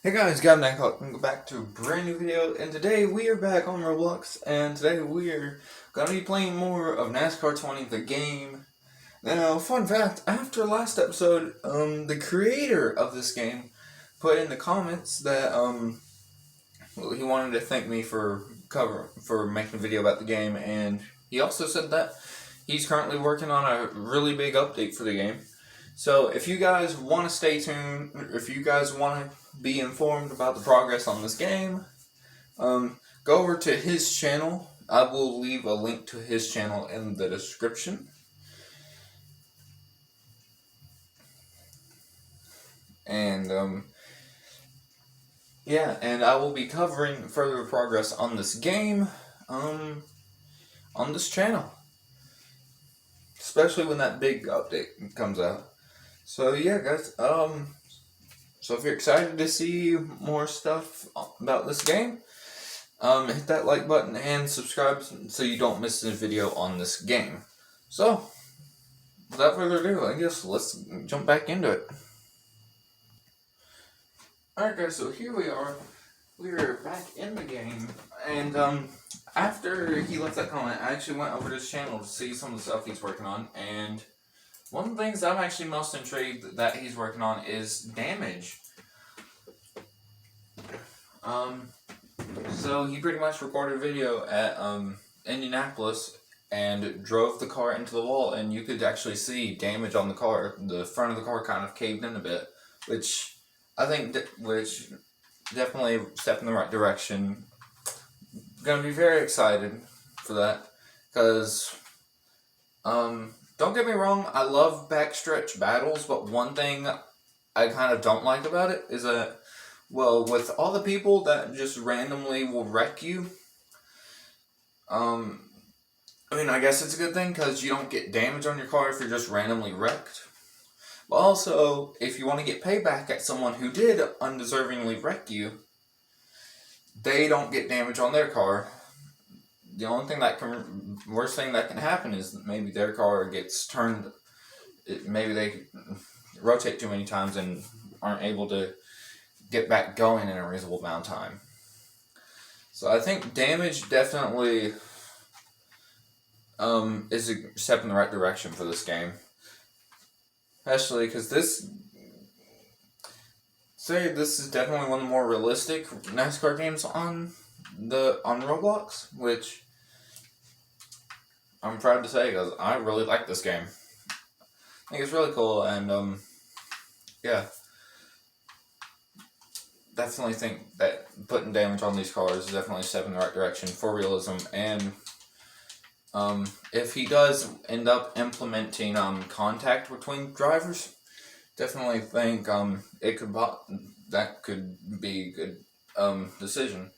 Hey guys, Gavin, welcome back to a brand new video, and today we are back on Roblox, and today we are going to be playing more of NASCAR 20, the game. Now, fun fact, after last episode, the creator of this game put in the comments that, he wanted to thank me for making a video about the game, and he also said that he's currently working on a really big update for the game. So if you guys want to stay tuned, if you guys want to be informed about the progress on this game, go over to his channel. I will leave a link to his channel in the description. And and I will be covering further progress on this game on this channel, especially when that big update comes out. So yeah, guys, so if you're excited to see more stuff about this game, hit that like button and subscribe so you don't miss a video on this game. So, without further ado, I guess let's jump back into it. Alright guys, so here we are. We are back in the game, and after he left that comment, I actually went over to his channel to see some of the stuff he's working on, and one of the things I'm actually most intrigued that he's working on is damage. So he pretty much recorded a video at Indianapolis and drove the car into the wall, and you could actually see damage on the car. The front of the car kind of caved in a bit, which I think which definitely a step in the right direction. Gonna be very excited for that, because don't get me wrong, I love backstretch battles, but one thing I kind of don't like about it is that, well, with all the people that just randomly will wreck you, I mean, I guess it's a good thing because you don't get damage on your car if you're just randomly wrecked. But also, if you want to get payback at someone who did undeservingly wreck you, they don't get damage on their car. The only thing worst thing that can happen is that maybe their car gets turned, maybe they rotate too many times and aren't able to get back going in a reasonable amount of time. So I think damage definitely is a step in the right direction for this game. Especially because this is definitely one of the more realistic NASCAR games on Roblox, which I'm proud to say because I really like this game. I think it's really cool, and yeah, definitely think that putting damage on these cars is definitely a step in the right direction for realism. And if he does end up implementing contact between drivers, definitely think that could be a good decision.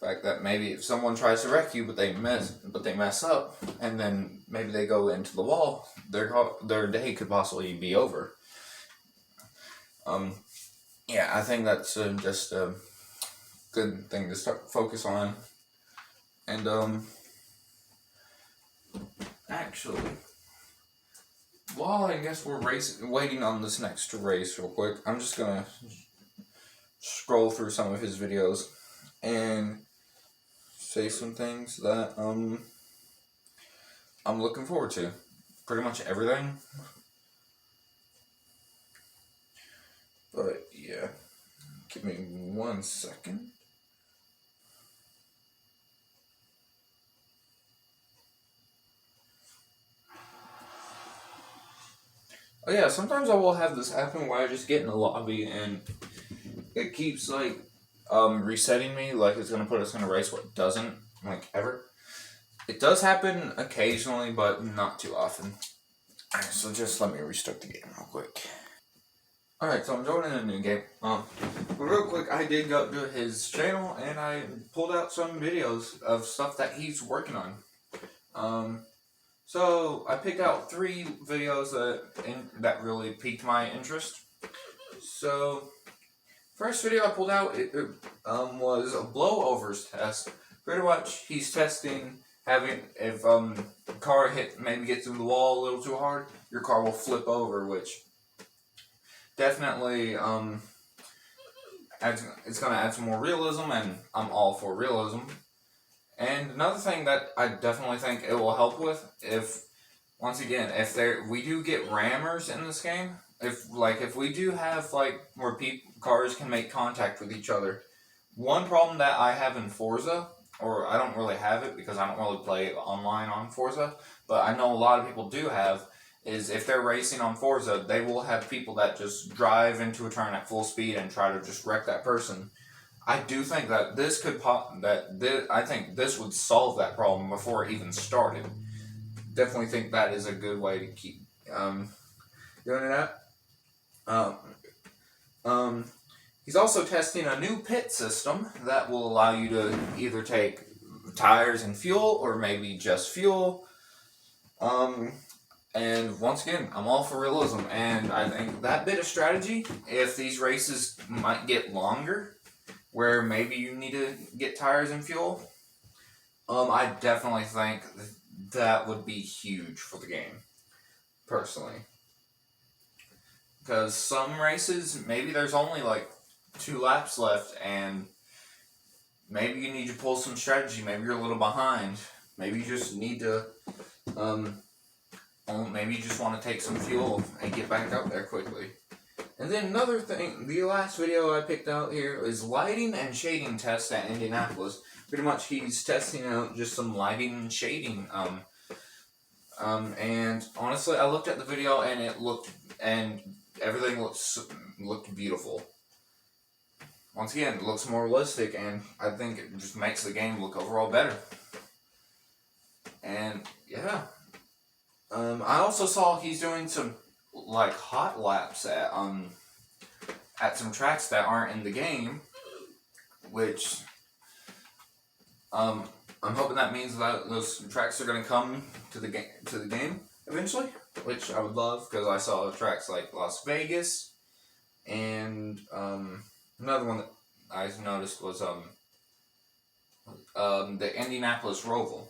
The fact that maybe if someone tries to wreck you but they mess up, and then maybe they go into the wall, their day could possibly be over. Yeah, I think that's just a good thing to focus on. And actually, while I guess we're waiting on this next race real quick, I'm just gonna scroll through some of his videos and say some things that I'm looking forward to. Pretty much everything. But yeah, give me 1 second. Oh yeah, sometimes I will have this happen where I just get in the lobby and it keeps like resetting me, like it's gonna put us in a race, but it doesn't, like, ever. It does happen occasionally, but not too often. Alright, so just let me restart the game real quick. Alright, so I'm joining a new game. But real quick, I did go to his channel and I pulled out some videos of stuff that he's working on. So I picked out 3 videos that really piqued my interest. So first video I pulled out was a blowovers test. Pretty much he's testing if car maybe gets through the wall a little too hard, your car will flip over, which definitely it's gonna add some more realism, and I'm all for realism. And another thing that I definitely think it will help with, if once again, if we do get rammers in this game, if we do have where cars can make contact with each other. One problem that I have in Forza, or I don't really have it because I don't really play online on Forza, but I know a lot of people do have, is if they're racing on Forza, they will have people that just drive into a turn at full speed and try to just wreck that person. I do think that I think this would solve that problem before it even started. Definitely think that is a good way to keep doing that. He's also testing a new pit system that will allow you to either take tires and fuel, or maybe just fuel. And once again, I'm all for realism, and I think that bit of strategy, if these races might get longer, where maybe you need to get tires and fuel, I definitely think that would be huge for the game, personally. Because some races, maybe there's only 2 laps left, and maybe you need to pull some strategy. Maybe you're a little behind. Maybe you just need to, maybe you just want to take some fuel and get back out there quickly. And then another thing, the last video I picked out here is lighting and shading tests at Indianapolis. Pretty much he's testing out just some lighting and shading. And honestly, I looked at the video and everything looked beautiful. Once again, it looks more realistic, and I think it just makes the game look overall better. And yeah, I also saw he's doing some hot laps at some tracks that aren't in the game, which I'm hoping that means that those tracks are going to come to the game eventually, which I would love, because I saw tracks like Las Vegas, and another one that I noticed was the Indianapolis Roval.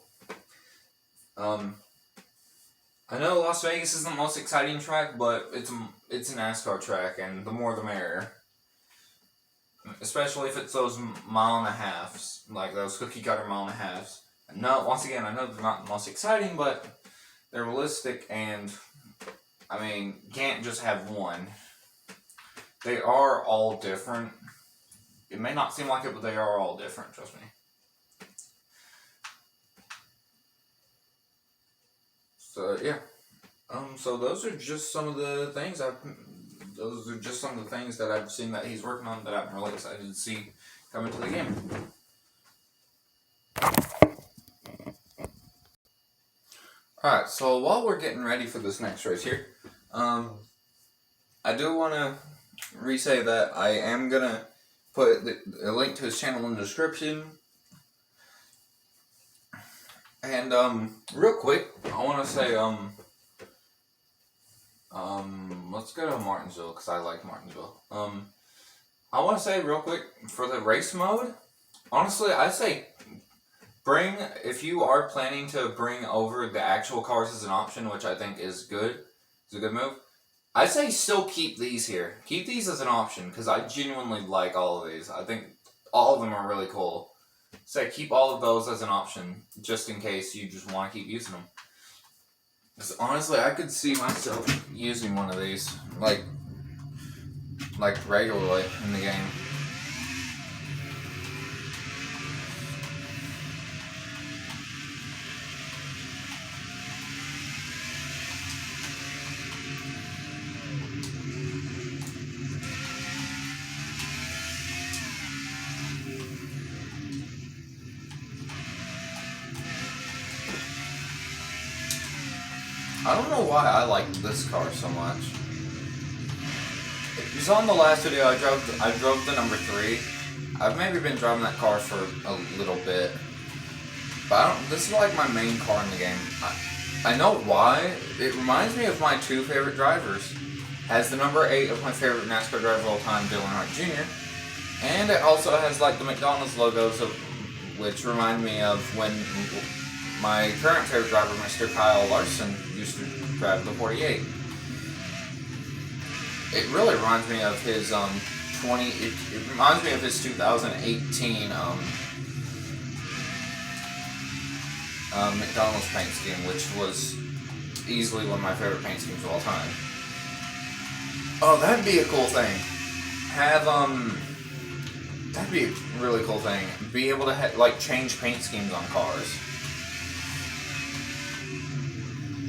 I know Las Vegas isn't the most exciting track, but it's a NASCAR track, and the more the merrier. Especially if it's those mile and a halves, like those cookie cutter mile and a halves. No, once again, I know they're not the most exciting, but they're realistic, and I mean, you can't just have one. They are all different. It may not seem like it, but they are all different, trust me. So yeah, so those are just some of the things that I've seen that he's working on that I'm really excited to see come into the game. Alright, so while we're getting ready for this next race here, I do want to re-say that I am going to put a link to his channel in the description. And real quick, I want to say, let's go to Martinsville, because I like Martinsville. I want to say real quick, for the race mode, honestly, I say if you are planning to bring over the actual cars as an option, which I think is good, it's a good move, I say still keep these here. Keep these as an option, because I genuinely like all of these. I think all of them are really cool. So keep all of those as an option, just in case you just want to keep using them. Because honestly, I could see myself using one of these, like regularly in the game. I don't know why I like this car so much. If you saw in the last video, I drove the number 3. I've maybe been driving that car for a little bit, but this is like my main car in the game. I know why. It reminds me of my 2 favorite drivers. Has the number 8 of my favorite NASCAR driver of all time, Dale Earnhardt Jr., and it also has like the McDonald's logos, which remind me of when my current favorite driver, Mr. Kyle Larson, used to drive the 48. It really reminds me of his it reminds me of his 2018 McDonald's paint scheme, which was easily one of my favorite paint schemes of all time. Oh, that'd be a cool thing. Have that'd be a really cool thing. Be able to like change paint schemes on cars.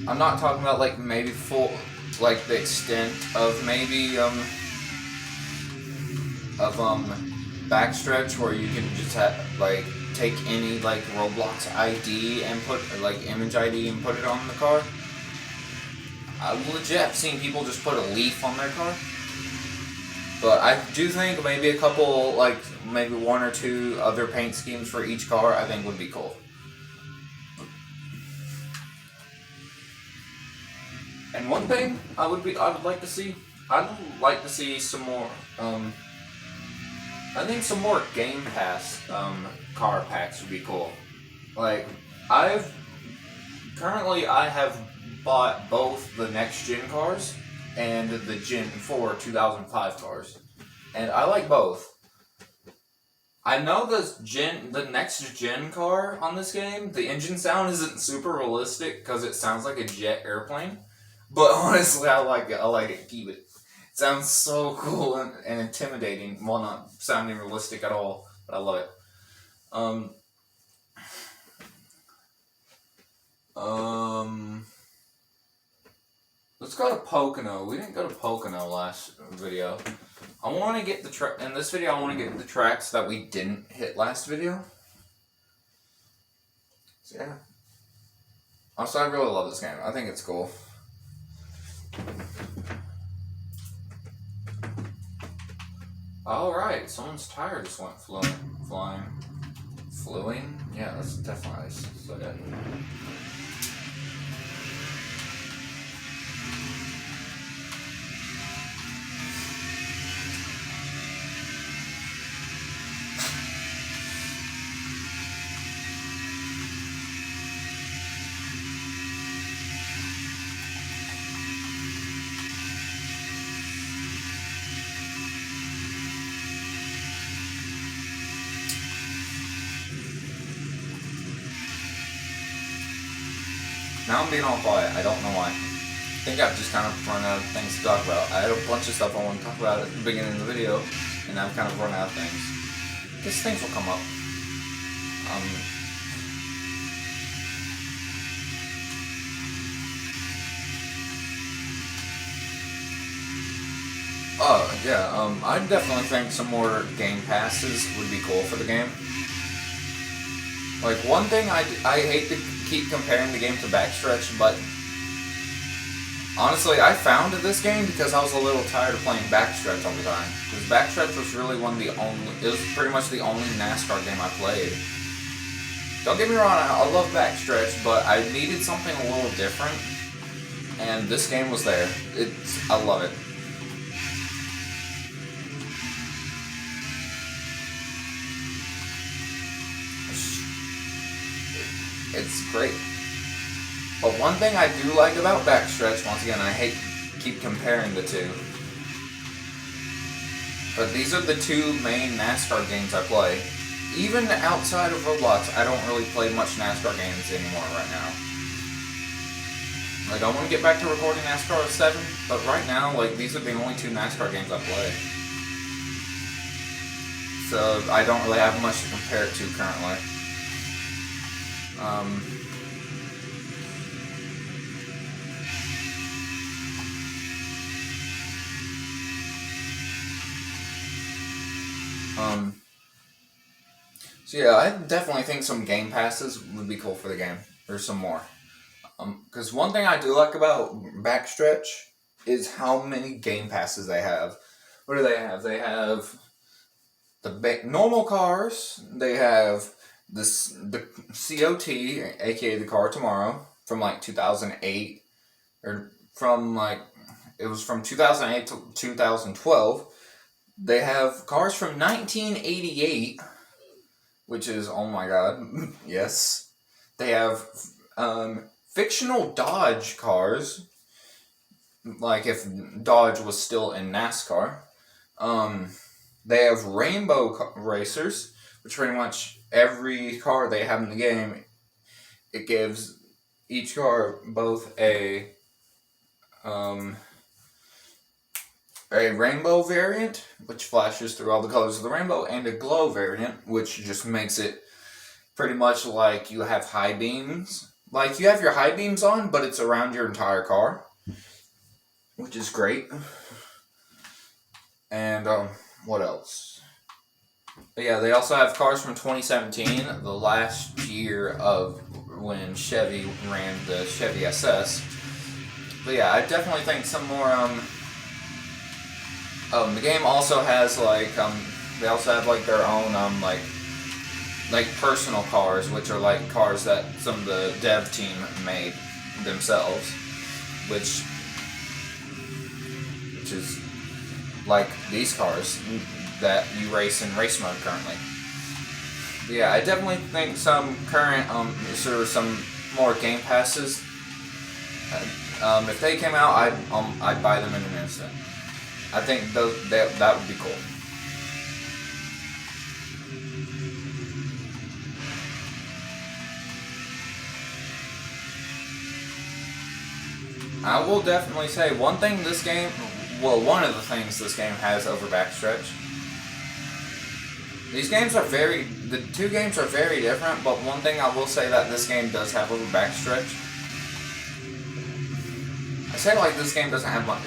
I'm not talking about like maybe full, like the extent of maybe backstretch where you can just have like take any like Roblox ID and put like image ID and put it on the car. I legit have seen people just put a leaf on their car. But I do think maybe a couple, like maybe one or two other paint schemes for each car, I think would be cool. And one thing I would like to see some more. I think some more Game Pass car packs would be cool. Like I have bought both the next gen cars and the Gen 4 2005 cars, and I like both. I know the next gen car on this game, the engine sound isn't super realistic because it sounds like a jet airplane. But honestly, I like it. I like it. Keep it. It sounds so cool and intimidating. Well, not sounding realistic at all, but I love it. Let's go to Pocono. We didn't go to Pocono last video. I want to get in this video. I want to get the tracks that we didn't hit last video. So yeah. Also, I really love this game. I think it's cool. Alright, someone's tire just went flying. Fluing? Yeah, that's definitely nice. So good. Now I'm being all quiet. I don't know why. I think I've just kind of run out of things to talk about. I had a bunch of stuff I want to talk about at the beginning of the video, and I've kind of run out of things. Guess things will come up. I definitely think some more game passes would be cool for the game. Like, one thing I hate to keep comparing the game to Backstretch, but honestly, I found this game because I was a little tired of playing Backstretch all the time. Because Backstretch was really it was pretty much the only NASCAR game I played. Don't get me wrong, I love Backstretch, but I needed something a little different, and this game was there. I love it. It's great. But one thing I do like about Backstretch, once again, I hate to keep comparing the two, but these are the two main NASCAR games I play. Even outside of Roblox, I don't really play much NASCAR games anymore right now. Like, I want to get back to recording NASCAR 7, but right now, like, these are the only two NASCAR games I play. So, I don't really have much to compare it to currently. So yeah, I definitely think some game passes would be cool for the game, or some more. Because one thing I do like about Backstretch is how many game passes they have. What do they have? They have the normal cars. They have the COT, aka the Car Tomorrow, from like 2008, or from like, it was from 2008 to 2012. They have cars from 1988, which is, oh my god, yes. They have fictional Dodge cars, like if Dodge was still in NASCAR. They have rainbow racers, which pretty much every car they have in the game, it gives each car both um, a rainbow variant, which flashes through all the colors of the rainbow, and a glow variant, which just makes it pretty much like you have high beams. Like you have your high beams on, but it's around your entire car, which is great. And what else? But yeah, they also have cars from 2017, the last year of when Chevy ran the Chevy SS. But yeah, I definitely think some more. The game also has they also have like their own like personal cars, which are like cars that some of the dev team made themselves, which is like these cars that you race in race mode currently. But yeah, I definitely think some current sort of some more game passes. If they came out, I'd buy them in an instant. I think that would be cool. I will definitely say one thing this game, well, one of the things this game has over backstretch. The two games are very different, but one thing I will say that this game does have over backstretch. I say like this game doesn't have much.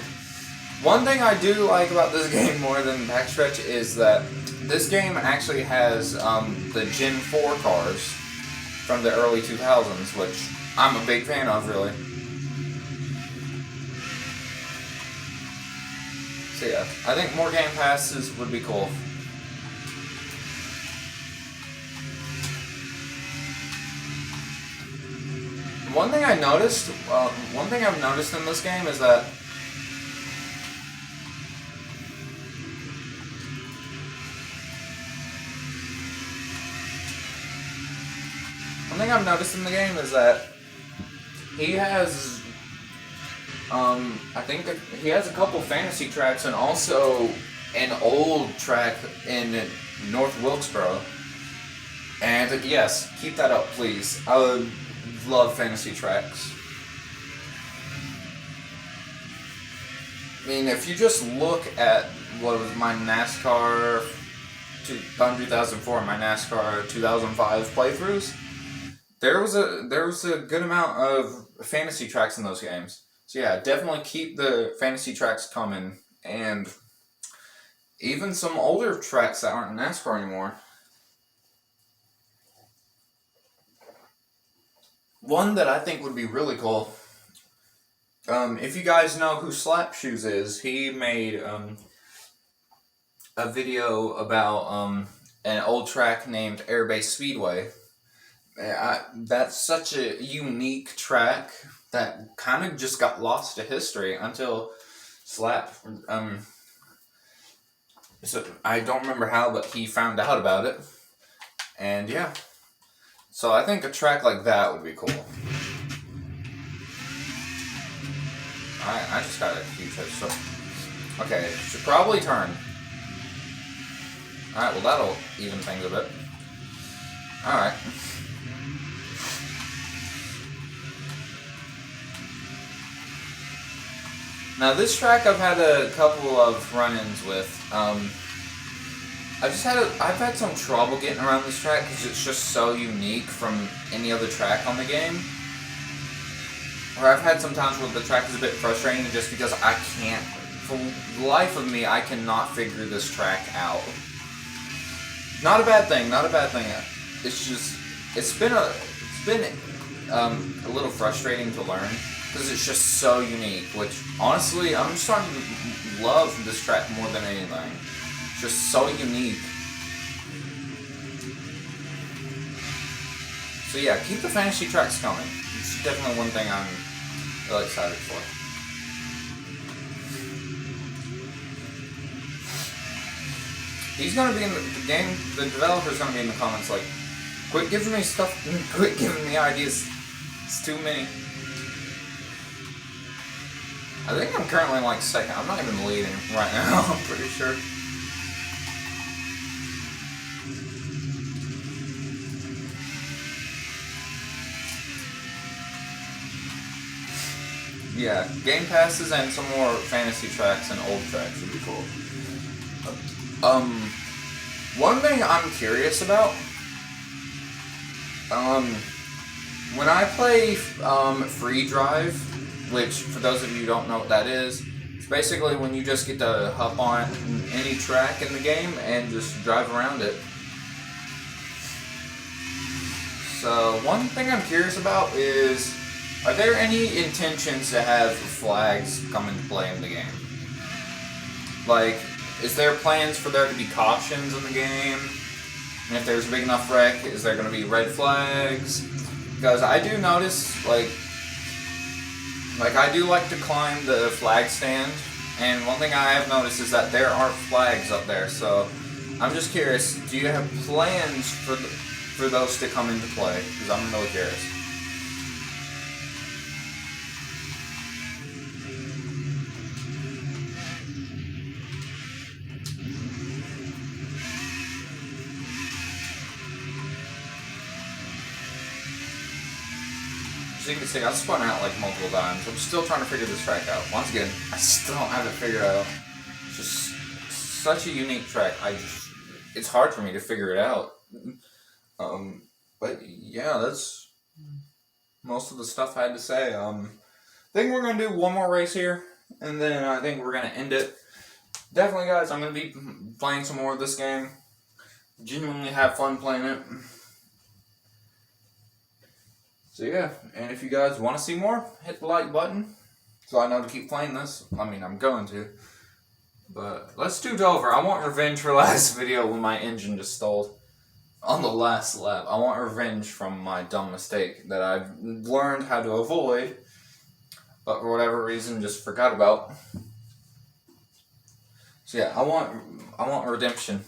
One thing I do like about this game more than backstretch is that this game actually has the Gen 4 cars from the early 2000s, which I'm a big fan of, really. So yeah, I think more game passes would be cool. One thing I've noticed in this game is that he has I think he has a couple fantasy tracks and also an old track in North Wilkesboro. And yes, keep that up, please. I would love fantasy tracks. I mean, if you just look at what was my NASCAR 2004 and my NASCAR 2005 playthroughs, there was a good amount of fantasy tracks in those games. So yeah, definitely keep the fantasy tracks coming, and even some older tracks that aren't in NASCAR anymore. One that I think would be really cool, if you guys know who Slap Shoes is, he made a video about an old track named Airbase Speedway. That's such a unique track that kind of just got lost to history until Slap. So I don't remember how, but he found out about it, and yeah. So I think a track like that would be cool. I just got a huge hit. So okay, should probably turn. All right, well that'll even things a bit. All right. Now this track I've had a couple of run-ins with. I've had some trouble getting around this track because it's just so unique from any other track on the game. Or I've had some times where the track is a bit frustrating just because I can't, for the life of me, I cannot figure this track out. Not a bad thing. It's just, it's been a little frustrating to learn because it's just so unique, which honestly, I'm starting to love this track more than anything. It's just so unique. So yeah, keep the fantasy tracks coming. It's definitely one thing I'm really excited for. He's gonna be in the game. The developer's gonna be in the comments like, quit giving me stuff. Quit giving me ideas. It's too many. I think I'm currently like second. I'm not even leading right now. I'm pretty sure. Yeah, game passes and some more fantasy tracks and old tracks would be cool. One thing I'm curious about, when I play free drive, which for those of you who don't know what that is, it's basically when you just get to hop on any track in the game and just drive around it. So one thing I'm curious about is, are there any intentions to have flags come into play in the game? Like, is there plans for there to be cautions in the game? And if there's a big enough wreck, is there going to be red flags? Because I do notice, like I do like to climb the flag stand, and one thing I have noticed is that there are flags up there. So I'm just curious, do you have plans for those to come into play? Because I'm really curious. As you can see, I've spun out like multiple times. I'm still trying to figure this track out. Once again, I still don't have it figured out. It's just such a unique track. It's hard for me to figure it out. But yeah, that's most of the stuff I had to say. I think we're gonna do one more race here, and then I think we're gonna end it. Definitely, guys, I'm gonna be playing some more of this game. Genuinely have fun playing it. So yeah, and if you guys want to see more, hit the like button, so I know to keep playing this. I mean, I'm going to. But let's do it over. I want revenge for last video when my engine just stalled on the last lap. I want revenge from my dumb mistake that I've learned how to avoid, but for whatever reason just forgot about. So yeah, I want redemption.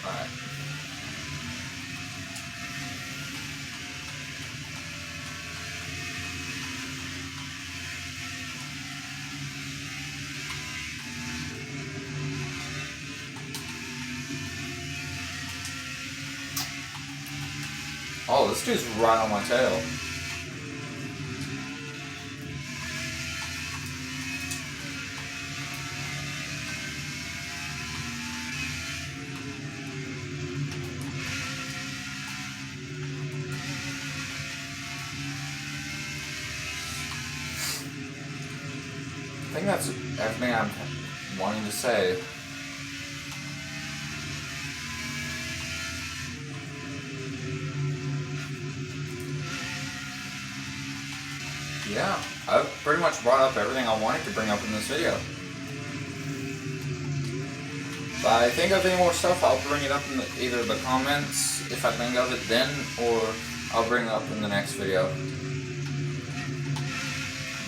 Alright. Oh, this dude's right on my tail. I think that's everything I'm wanting to say. Yeah, I've pretty much brought up everything I wanted to bring up in this video. If I think of any more stuff, I'll bring it up in either the comments, if I think of it then, or I'll bring it up in the next video.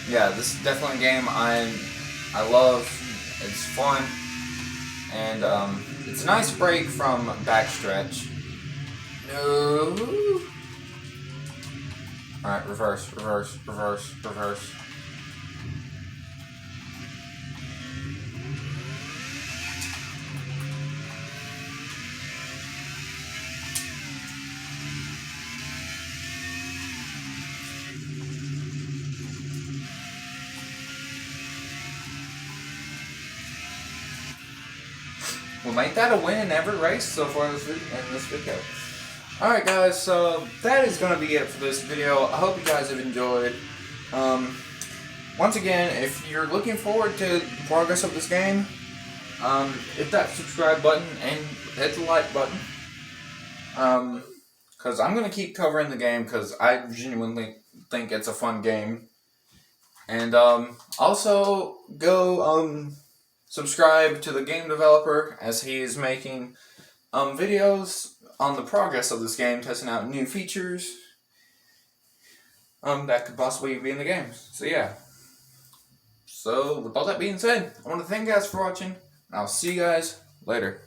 Yeah, this is definitely a game I love. It's fun, and it's a nice break from backstretch. No. Alright, reverse, reverse, reverse, reverse. We'll make that a win in every race so far in this video. Alright guys, so that is going to be it for this video. I hope you guys have enjoyed. Once again, if you're looking forward to the progress of this game, hit that subscribe button and hit the like button. Because I'm going to keep covering the game because I genuinely think it's a fun game. And also go subscribe to the game developer as he is making videos on the progress of this game, testing out new features that could possibly be in the game. So yeah. So with all that being said, I want to thank you guys for watching, and I'll see you guys later.